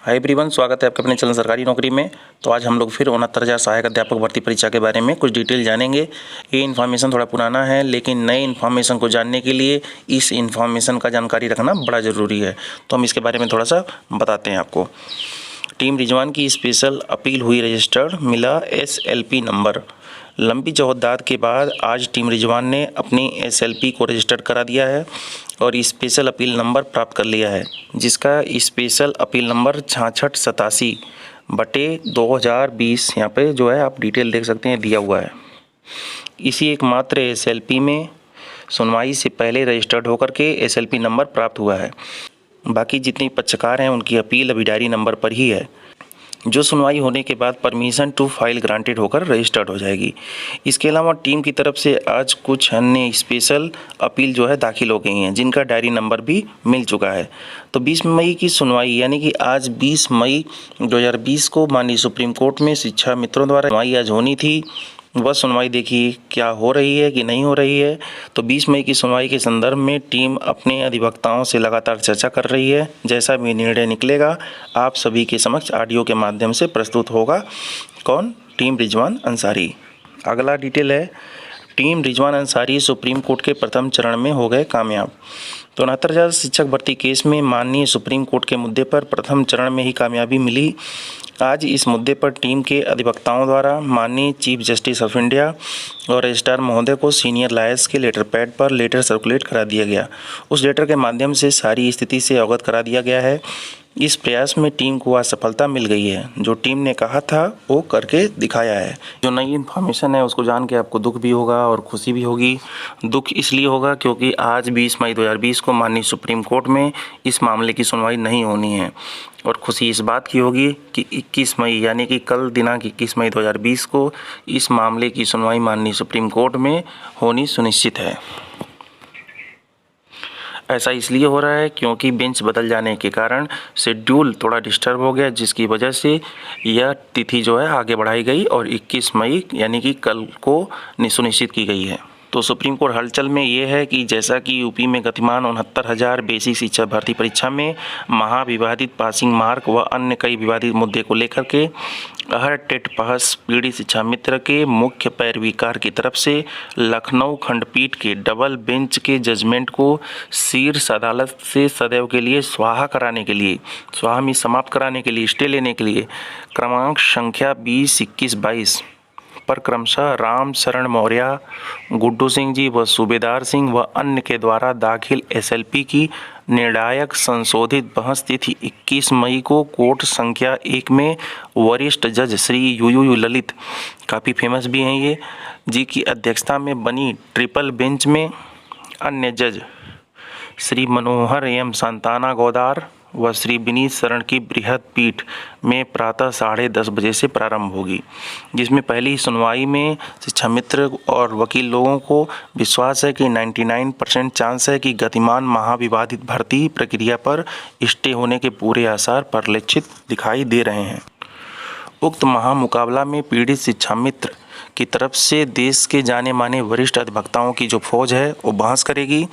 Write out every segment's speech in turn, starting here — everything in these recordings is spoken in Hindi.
हाय एवरीवन, स्वागत है आपके अपने चैनल सरकारी नौकरी में। तो आज हम लोग फिर 69,000 सहायक अध्यापक भर्ती परीक्षा के बारे में कुछ डिटेल जानेंगे। ये इन्फॉर्मेशन थोड़ा पुराना है, लेकिन नए इन्फॉर्मेशन को जानने के लिए इस इन्फॉर्मेशन का जानकारी रखना बड़ा ज़रूरी है। तो हम इसके बारे में थोड़ा सा बताते हैं आपको। टीम रिजवान की स्पेशल अपील हुई रजिस्टर्ड, मिला SLP नंबर। लंबी जद्दोजहद के बाद आज टीम रिजवान ने अपनी SLP को रजिस्टर्ड करा दिया है और स्पेशल अपील नंबर प्राप्त कर लिया है, जिसका स्पेशल अपील नंबर 6687/2020 यहाँ पे जो है आप डिटेल देख सकते हैं दिया हुआ है। इसी एकमात्र SLP में सुनवाई से पहले रजिस्टर्ड होकर के SLP नंबर प्राप्त हुआ है। बाकी जितने पक्षकार हैं उनकी अपील अभी डायरी नंबर पर ही है, जो सुनवाई होने के बाद परमिशन टू फाइल ग्रांटेड होकर रजिस्टर्ड हो जाएगी। इसके अलावा टीम की तरफ से आज कुछ अन्य स्पेशल अपील जो है दाखिल हो गई हैं, जिनका डायरी नंबर भी मिल चुका है। तो 20 मई की सुनवाई यानी कि आज 20 मई 2020 को माननीय सुप्रीम कोर्ट में शिक्षा मित्रों द्वारा सुनवाई आज होनी थी। वह सुनवाई देखिए क्या हो रही है कि नहीं हो रही है। तो 20 मई की सुनवाई के संदर्भ में टीम अपने अधिवक्ताओं से लगातार चर्चा कर रही है। जैसा भी निर्णय निकलेगा आप सभी के समक्ष ऑडियो के माध्यम से प्रस्तुत होगा। कौन? टीम रिजवान अंसारी। अगला डिटेल है, team Rizwan Ansari supreme court के प्रथम चरण में हो गए कामयाब। तो 69,000 शिक्षक भर्ती केस में माननीय सुप्रीम कोर्ट के मुद्दे पर प्रथम चरण में ही कामयाबी मिली। आज इस मुद्दे पर टीम के अधिवक्ताओं द्वारा माननीय चीफ जस्टिस ऑफ इंडिया और रजिस्ट्रार महोदय को सीनियर लॉयर्स के लेटर पैड पर लेटर सर्कुलेट करा दिया गया। उस लेटर के माध्यम से सारी स्थिति से अवगत करा दिया गया है। इस प्रयास में टीम को आज सफलता मिल गई है। जो टीम ने कहा था वो करके दिखाया है। जो नई इन्फॉर्मेशन है उसको जान के आपको दुख भी होगा और खुशी भी होगी। दुख इसलिए होगा क्योंकि आज 20 मई 2020 को माननीय सुप्रीम कोर्ट में इस मामले की सुनवाई नहीं होनी है, और खुशी इस बात की होगी कि 21 मई यानी कि कल दिनांक 21 मई 2020 को इस मामले की सुनवाई माननीय सुप्रीम कोर्ट में होनी सुनिश्चित है। ऐसा इसलिए हो रहा है क्योंकि बेंच बदल जाने के कारण शेड्यूल थोड़ा डिस्टर्ब हो गया, जिसकी वजह से यह तिथि जो है आगे बढ़ाई गई और 21 मई यानी कि कल को सुनिश्चित की गई है। तो सुप्रीम कोर्ट हलचल में ये है कि जैसा कि यूपी में गतिमान 69,000 बेसिक शिक्षा भर्ती परीक्षा में महाविवादित पासिंग मार्क व अन्य कई विवादित मुद्दे को लेकर के हर टेट पास पीड़ित शिक्षा मित्र के मुख्य पैरवीकार की तरफ से लखनऊ खंडपीठ के डबल बेंच के जजमेंट को शीर्ष अदालत से सदैव के लिए स्वाहा में समाप्त कराने के लिए स्टे लेने के लिए क्रमांक संख्या 20-21-22 पर क्रमशः राम शरण मौर्य, गुड्डू सिंह जी व सूबेदार सिंह व अन्य के द्वारा दाखिल SLP की निर्णायक संशोधित बहस तिथि 21 मई को कोर्ट संख्या 1 में वरिष्ठ जज श्री यू ललित, काफ़ी फेमस भी हैं ये जी, की अध्यक्षता में बनी ट्रिपल बेंच में अन्य जज श्री मनोहर एम सांताना गौदार व श्री विनीत शरण की बृहद पीठ में प्रातः 10:30 बजे से प्रारंभ होगी, जिसमें पहली सुनवाई में शिक्षा मित्र और वकील लोगों को विश्वास है कि 99% चांस है कि गतिमान महाविवादित भर्ती प्रक्रिया पर स्टे होने के पूरे आसार परिलक्षित दिखाई दे रहे हैं। उक्त महामुकाबला में पीड़ित शिक्षा मित्र की तरफ से देश के जाने माने वरिष्ठ अधिवक्ताओं की जो फौज है वो बहस करेगी,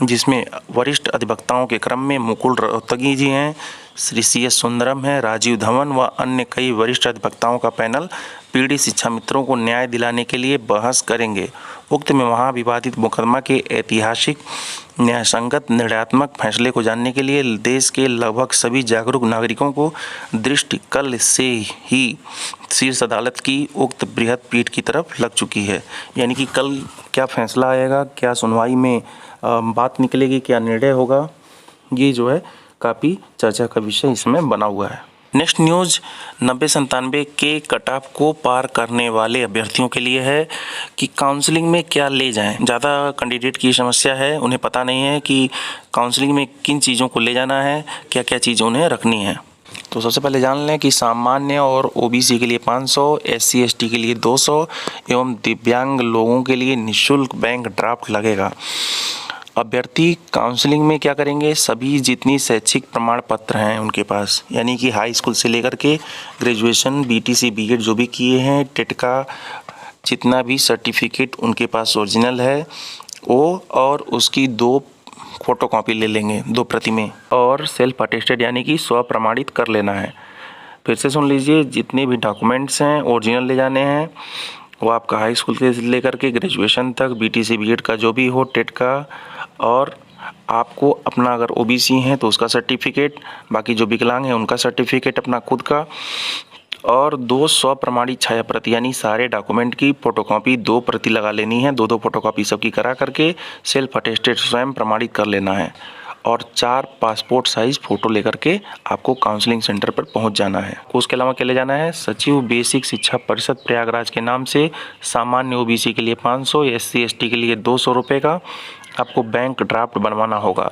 जिसमें वरिष्ठ अधिवक्ताओं के क्रम में मुकुल रोहतगी जी हैं, श्री CS सुंदरम है, राजीव धवन व अन्य कई वरिष्ठ अधिवक्ताओं का पैनल पीड़ित शिक्षा मित्रों को न्याय दिलाने के लिए बहस करेंगे। उक्त में महाविवादित मुकदमा के ऐतिहासिक न्यायसंगत निर्णयात्मक फैसले को जानने के लिए देश के लगभग सभी जागरूक नागरिकों को दृष्टि कल से ही शीर्ष अदालत की उक्त बृहद पीठ की तरफ लग चुकी है। यानी कि कल क्या फैसला आएगा, क्या सुनवाई में बात निकलेगी, क्या निर्णय होगा, ये जो है काफ़ी चर्चा का विषय इसमें बना हुआ है। नेक्स्ट न्यूज़ 90-97 के कट ऑफ को पार करने वाले अभ्यर्थियों के लिए है कि काउंसलिंग में क्या ले जाएं। ज़्यादा कैंडिडेट की समस्या है, उन्हें पता नहीं है कि काउंसलिंग में किन चीज़ों को ले जाना है, क्या क्या चीज़ें उन्हें रखनी है। तो सबसे पहले जान लें कि सामान्य और OBC के लिए 500, SC ST के लिए 200 एवं दिव्यांग लोगों के लिए निःशुल्क बैंक ड्राफ्ट लगेगा। अभ्यर्थी काउंसलिंग में क्या करेंगे, सभी जितनी शैक्षिक प्रमाण पत्र हैं उनके पास, यानी कि हाई स्कूल से लेकर के ग्रेजुएशन, BTC BEd जो भी किए हैं, टेट का जितना भी सर्टिफिकेट उनके पास ओरिजिनल है वो, और उसकी 2 फ़ोटोकॉपी ले लेंगे 2 प्रति में, और सेल्फ अटेस्टेड यानी कि स्व प्रमाणित कर लेना है। फिर से सुन लीजिए, जितने भी डॉक्यूमेंट्स हैं ओरिजिनल ले जाने हैं, वो आपका हाई स्कूल से लेकर के ग्रेजुएशन तक, बीटीसी बीएड का जो भी हो, टेट का, और आपको अपना अगर ओबीसी हैं तो उसका सर्टिफिकेट, बाकी जो विकलांग हैं उनका सर्टिफिकेट अपना खुद का, और 2 स्व प्रमाणित छाया प्रति यानी सारे डॉक्यूमेंट की फ़ोटोकॉपी 2 प्रति लगा लेनी है। 2-2 फ़ोटोकॉपी सबकी करा करके सेल्फ अटेस्टेड स्वयं प्रमाणित कर लेना है, और 4 पासपोर्ट साइज़ फ़ोटो लेकर के आपको काउंसलिंग सेंटर पर पहुंच जाना है। उसके अलावा क्या ले जाना है, सचिव बेसिक शिक्षा परिषद प्रयागराज के नाम से सामान्य ओबीसी के लिए 500, एससी एसटी के लिए 200 रुपये का आपको बैंक ड्राफ्ट बनवाना होगा,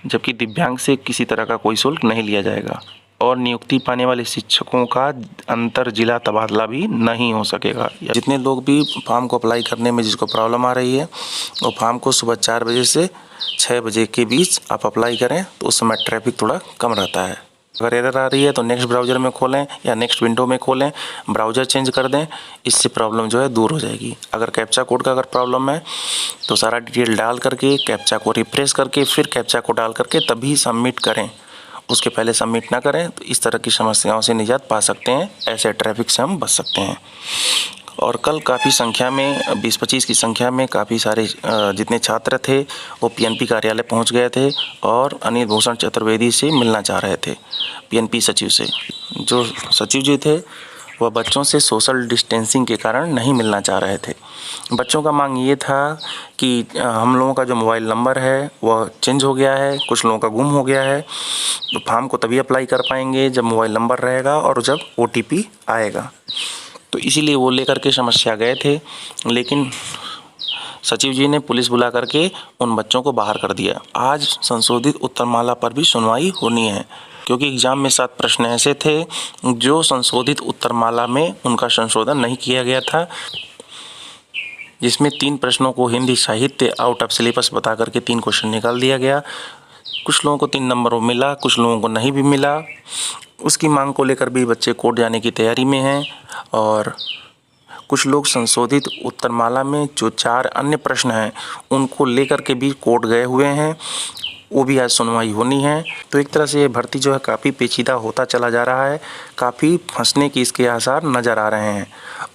जबकि दिव्यांग से किसी तरह का कोई शुल्क नहीं लिया जाएगा। और नियुक्ति पाने वाले शिक्षकों का अंतर जिला तबादला भी नहीं हो सकेगा। जितने लोग भी फॉर्म को अप्लाई करने में जिसको प्रॉब्लम आ रही है, वो फॉर्म को सुबह 4 बजे से 6 बजे के बीच आप अप्लाई करें, तो उस समय ट्रैफिक थोड़ा कम रहता है। अगर एरर आ रही है तो नेक्स्ट ब्राउज़र में खोलें या नेक्स्ट विंडो में खोलें, ब्राउज़र चेंज कर दें, इससे प्रॉब्लम जो है दूर हो जाएगी। अगर कैप्चा कोड का अगर प्रॉब्लम है तो सारा डिटेल डाल करके कैप्चा को रिफ्रेश करके फिर कैप्चा को डाल करके तभी सबमिट करें, उसके पहले सबमिट ना करें। तो इस तरह की समस्याओं से निजात पा सकते हैं, ऐसे ट्रैफिक से हम बच सकते हैं। और कल काफ़ी संख्या में 20-25 की संख्या में काफ़ी सारे जितने छात्र थे वो पीएनपी कार्यालय पहुंच गए थे और अनिल भूषण चतुर्वेदी से मिलना चाह रहे थे, पीएनपी सचिव से। जो सचिव जी थे वह बच्चों से सोशल डिस्टेंसिंग के कारण नहीं मिलना चाह रहे थे। बच्चों का मांग ये था कि हम लोगों का जो मोबाइल नंबर है वह चेंज हो गया है, कुछ लोगों का गुम हो गया है, तो फॉर्म को तभी अप्लाई कर पाएंगे जब मोबाइल नंबर रहेगा और जब ओटीपी आएगा। तो इसीलिए वो लेकर के समस्या गए थे, लेकिन सचिव जी ने पुलिस बुला करके उन बच्चों को बाहर कर दिया। आज संशोधित उत्तरमाला पर भी सुनवाई होनी है, क्योंकि एग्जाम में 7 प्रश्न ऐसे थे जो संशोधित उत्तरमाला में उनका संशोधन नहीं किया गया था, जिसमें 3 प्रश्नों को हिंदी साहित्य आउट ऑफ सिलेबस बता करके 3 क्वेश्चन निकाल दिया गया। कुछ लोगों को 3 नंबरों मिला, कुछ लोगों को नहीं भी मिला। उसकी मांग को लेकर भी बच्चे कोर्ट जाने की तैयारी में हैं, और कुछ लोग संशोधित उत्तरमाला में जो 4 अन्य प्रश्न हैं उनको लेकर के भी कोर्ट गए हुए हैं, वो भी आज सुनवाई होनी है। तो एक तरह से ये भर्ती जो है काफ़ी पेचीदा होता चला जा रहा है, काफ़ी फंसने की इसके आसार नज़र आ रहे हैं।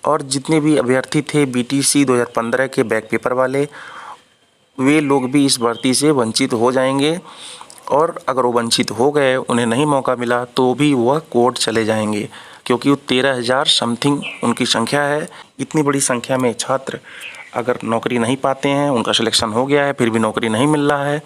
और जितने भी अभ्यर्थी थे बीटीसी 2015 के बैक पेपर वाले, वे लोग भी इस भर्ती से वंचित हो जाएंगे, और अगर वो वंचित हो गए, उन्हें नहीं मौका मिला, तो भी वह कोर्ट चले जाएंगे, क्योंकि वो 13,000 समथिंग उनकी संख्या है। इतनी बड़ी संख्या में छात्र अगर नौकरी नहीं पाते हैं, उनका सिलेक्शन हो गया है फिर भी नौकरी नहीं मिल रहा है,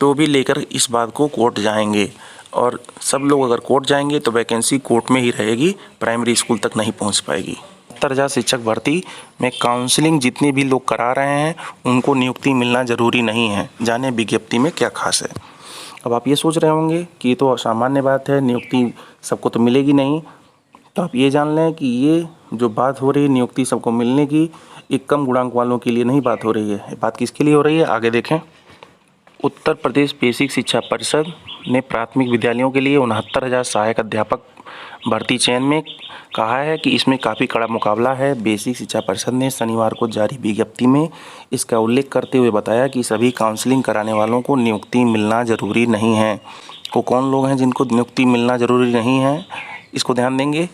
तो भी लेकर इस बात को कोर्ट जाएंगे। और सब लोग अगर कोर्ट जाएंगे तो वैकेंसी कोर्ट में ही रहेगी, प्राइमरी स्कूल तक नहीं पहुंच पाएगी। 70,000 शिक्षक भर्ती में काउंसलिंग जितने भी लोग करा रहे हैं उनको नियुक्ति मिलना ज़रूरी नहीं है। जाने विज्ञप्ति में क्या खास है। अब आप ये सोच रहे होंगे कि ये तो सामान्य बात है, नियुक्ति सबको तो मिलेगी नहीं। तो आप ये जान लें कि ये जो बात हो रही है नियुक्ति सबको मिलने की, एक कम गुणांक वालों के लिए नहीं बात हो रही है। बात किसके लिए हो रही है, आगे देखें। उत्तर प्रदेश बेसिक शिक्षा परिषद ने प्राथमिक विद्यालयों के लिए 69,000 सहायक अध्यापक भर्ती चयन में कहा है कि इसमें काफ़ी कड़ा मुकाबला है। बेसिक शिक्षा परिषद ने शनिवार को जारी विज्ञप्ति में इसका उल्लेख करते हुए बताया कि सभी काउंसलिंग कराने वालों को नियुक्ति मिलना ज़रूरी नहीं है। वो कौन लोग हैं जिनको नियुक्ति मिलना ज़रूरी नहीं है, इसको ध्यान देंगे।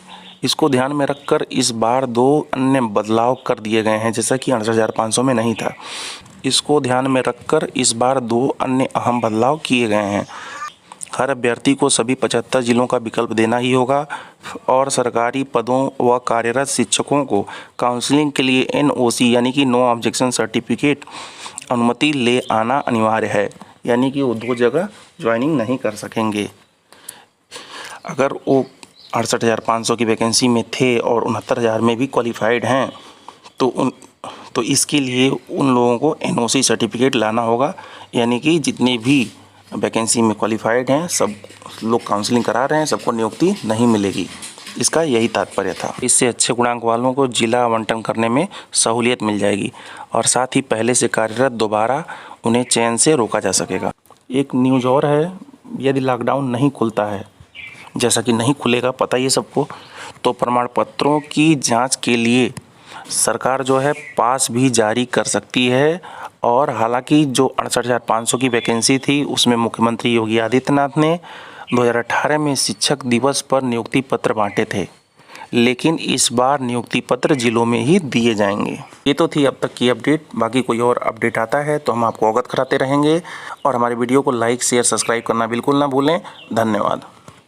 इसको ध्यान में रखकर इस बार 2 अन्य बदलाव कर दिए गए हैं, जैसा कि 68,500 में नहीं था। इसको ध्यान में रखकर इस बार 2 अन्य अहम बदलाव किए गए हैं। हर अभ्यर्थी को सभी 75 जिलों का विकल्प देना ही होगा, और सरकारी पदों व कार्यरत शिक्षकों को काउंसलिंग के लिए NOC यानी कि नो ऑब्जेक्शन सर्टिफिकेट अनुमति ले आना अनिवार्य है, यानी कि वो 2 जगह ज्वाइनिंग नहीं कर सकेंगे। अगर वो 68,500 की वैकेंसी में थे और 69,000 में भी क्वालिफाइड हैं, तो इसके लिए उन लोगों को NOC सर्टिफिकेट लाना होगा, यानी कि जितने भी वैकेंसी में क्वालिफाइड हैं सब लोग काउंसलिंग करा रहे हैं, सबको नियुक्ति नहीं मिलेगी। इसका यही तात्पर्य था। इससे अच्छे गुणांक वालों को जिला आवंटन करने में सहूलियत मिल जाएगी, और साथ ही पहले से कार्यरत दोबारा उन्हें चयन से रोका जा सकेगा। एक न्यूज़ और है, यदि लॉकडाउन नहीं खुलता है, जैसा कि नहीं खुलेगा पता ही है सबको, तो प्रमाण पत्रों की जांच के लिए सरकार जो है पास भी जारी कर सकती है, और हालांकि जो 68,500 की वैकेंसी थी उसमें मुख्यमंत्री योगी आदित्यनाथ ने 2018 में शिक्षक दिवस पर नियुक्ति पत्र बांटे थे, लेकिन इस बार नियुक्ति पत्र जिलों में ही दिए जाएंगे। ये तो थी अब तक की अपडेट। बाकी कोई और अपडेट आता है तो हम आपको अवगत कराते रहेंगे और हमारे वीडियो को लाइक शेयर सब्सक्राइब करना बिल्कुल ना भूलें। धन्यवाद।